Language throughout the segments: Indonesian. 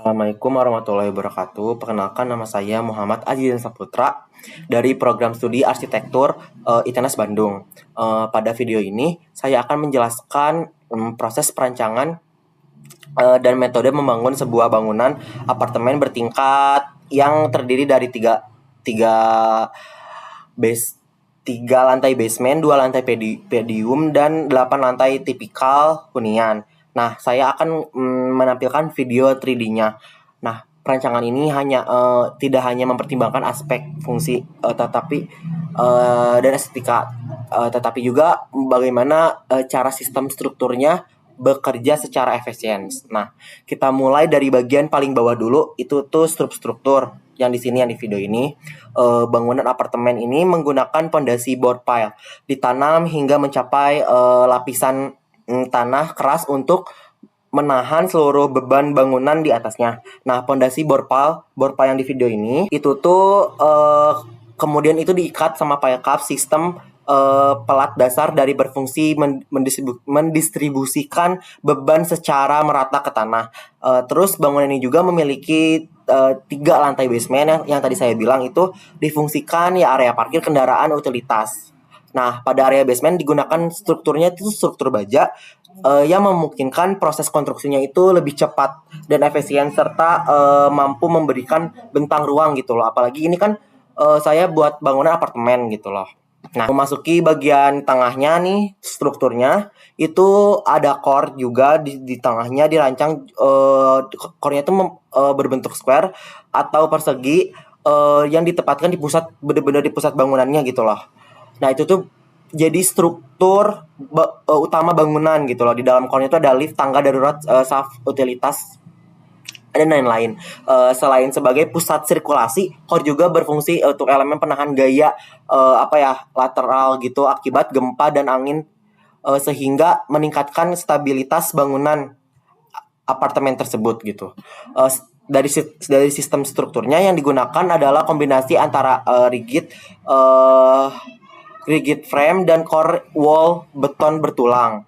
Assalamualaikum warahmatullahi wabarakatuh. Perkenalkan, nama saya Muhammad Azizan Saputra dari program studi arsitektur ITENAS Bandung. Pada video ini saya akan menjelaskan proses perancangan dan metode membangun sebuah bangunan apartemen bertingkat yang terdiri dari tiga base tiga lantai basement, 2 lantai podium, dan 8 lantai tipikal hunian. Nah, saya akan menampilkan video 3D-nya. Nah, perancangan ini tidak hanya mempertimbangkan aspek fungsi dan estetika, tetapi juga bagaimana cara sistem strukturnya bekerja secara efisien. Nah, kita mulai dari bagian paling bawah dulu, itu tuh struktur yang di video ini. Bangunan apartemen ini menggunakan pondasi board pile ditanam hingga mencapai lapisan tanah keras untuk menahan seluruh beban bangunan di atasnya. Nah, pondasi board pile yang di video ini itu tuh kemudian itu diikat sama pile cap sistem pelat dasar dari berfungsi mendistribusikan beban secara merata ke tanah. Terus bangunan ini juga memiliki 3 lantai basement yang tadi saya bilang itu difungsikan ya area parkir kendaraan utilitas. Nah, pada area basement digunakan strukturnya itu struktur baja yang memungkinkan proses konstruksinya itu lebih cepat dan efisien serta mampu memberikan bentang ruang gitu loh. Apalagi ini kan saya buat bangunan apartemen gitu loh. Nah, memasuki bagian tengahnya nih strukturnya itu ada core juga di tengahnya dirancang core-nya itu berbentuk square atau persegi yang ditempatkan di pusat benar-benar di pusat bangunannya gitu loh. Nah, itu tuh jadi struktur utama bangunan gitu loh. Di dalam core-nya itu ada lift, tangga darurat, shaft utilitas dan lain-lain. Selain sebagai pusat sirkulasi, core juga berfungsi untuk elemen penahan gaya lateral gitu akibat gempa dan angin, sehingga meningkatkan stabilitas bangunan apartemen tersebut gitu. Dari sistem strukturnya yang digunakan adalah kombinasi antara rigid frame dan core wall beton bertulang.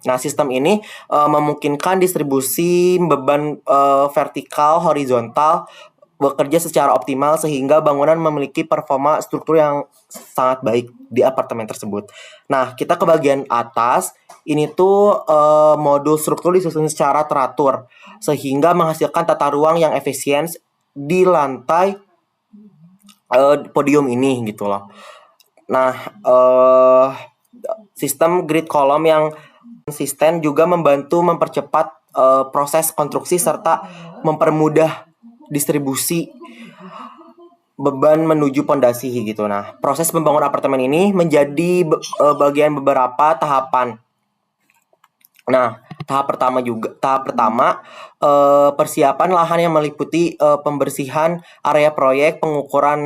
Nah, sistem ini memungkinkan distribusi beban vertikal, horizontal bekerja secara optimal sehingga bangunan memiliki performa struktur yang sangat baik di apartemen tersebut. Nah, kita ke bagian atas. Ini tuh modul struktur disusun secara teratur sehingga menghasilkan tata ruang yang efisien di lantai podium ini gitu loh. Nah, sistem grid column yang konsisten juga membantu mempercepat proses konstruksi serta mempermudah distribusi beban menuju pondasi gitu. Nah, proses membangun apartemen ini menjadi bagian beberapa tahapan. Nah, tahap pertama persiapan lahan yang meliputi pembersihan area proyek, pengukuran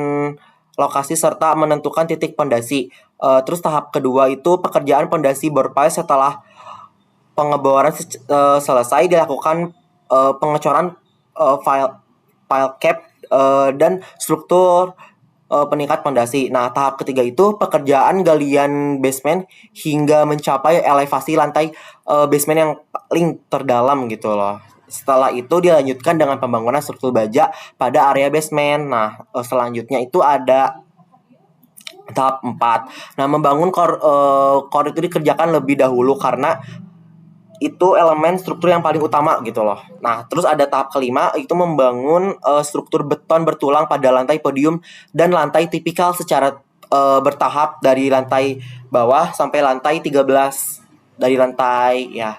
lokasi serta menentukan titik pondasi. Terus tahap kedua itu pekerjaan pondasi board pile. Setelah pengeboran selesai dilakukan pengecoran pile cap dan struktur peningkat pondasi. Nah, tahap ketiga itu pekerjaan galian basement hingga mencapai elevasi lantai basement yang paling terdalam gitu loh. Setelah itu dilanjutkan dengan pembangunan struktur baja pada area basement. Nah, selanjutnya itu ada tahap 4. Nah, membangun core itu dikerjakan lebih dahulu karena itu elemen struktur yang paling utama gitu loh. Nah, terus ada tahap kelima, itu membangun struktur beton bertulang pada lantai podium dan lantai tipikal secara bertahap dari lantai bawah sampai lantai 13 dari lantai ya.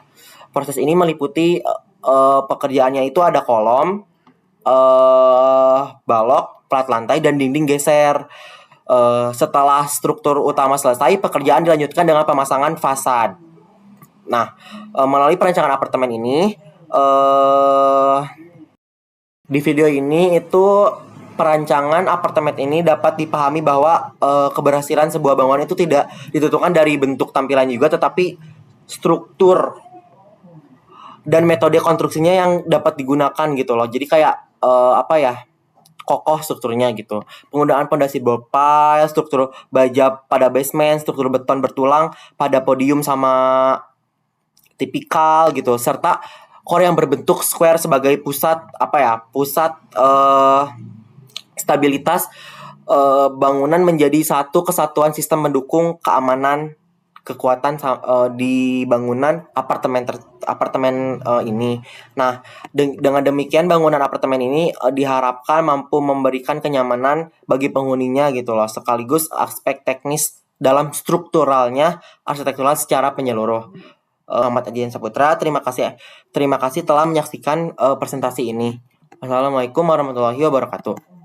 Proses ini meliputi pekerjaannya itu ada kolom, balok, plat lantai, dan dinding geser. Setelah struktur utama selesai, pekerjaan dilanjutkan dengan pemasangan fasad. Nah, melalui perancangan apartemen ini, di video ini itu perancangan apartemen ini dapat dipahami bahwa keberhasilan sebuah bangunan itu tidak ditentukan dari bentuk tampilan juga, tetapi struktur dan metode konstruksinya yang dapat digunakan gitu loh. Jadi kayak kokoh strukturnya gitu. Penggunaan pondasi board pile, struktur baja pada basement, struktur beton bertulang pada podium sama tipikal gitu, serta core yang berbentuk square sebagai pusat stabilitas bangunan menjadi satu kesatuan sistem mendukung keamanan kekuatan di bangunan apartemen ini. Nah, dengan demikian bangunan apartemen ini diharapkan mampu memberikan kenyamanan bagi penghuninya gitu loh, sekaligus aspek teknis dalam strukturalnya arsitektural secara menyeluruh. Ahmad Adian Saputra, terima kasih telah menyaksikan presentasi ini. Assalamualaikum warahmatullahi wabarakatuh.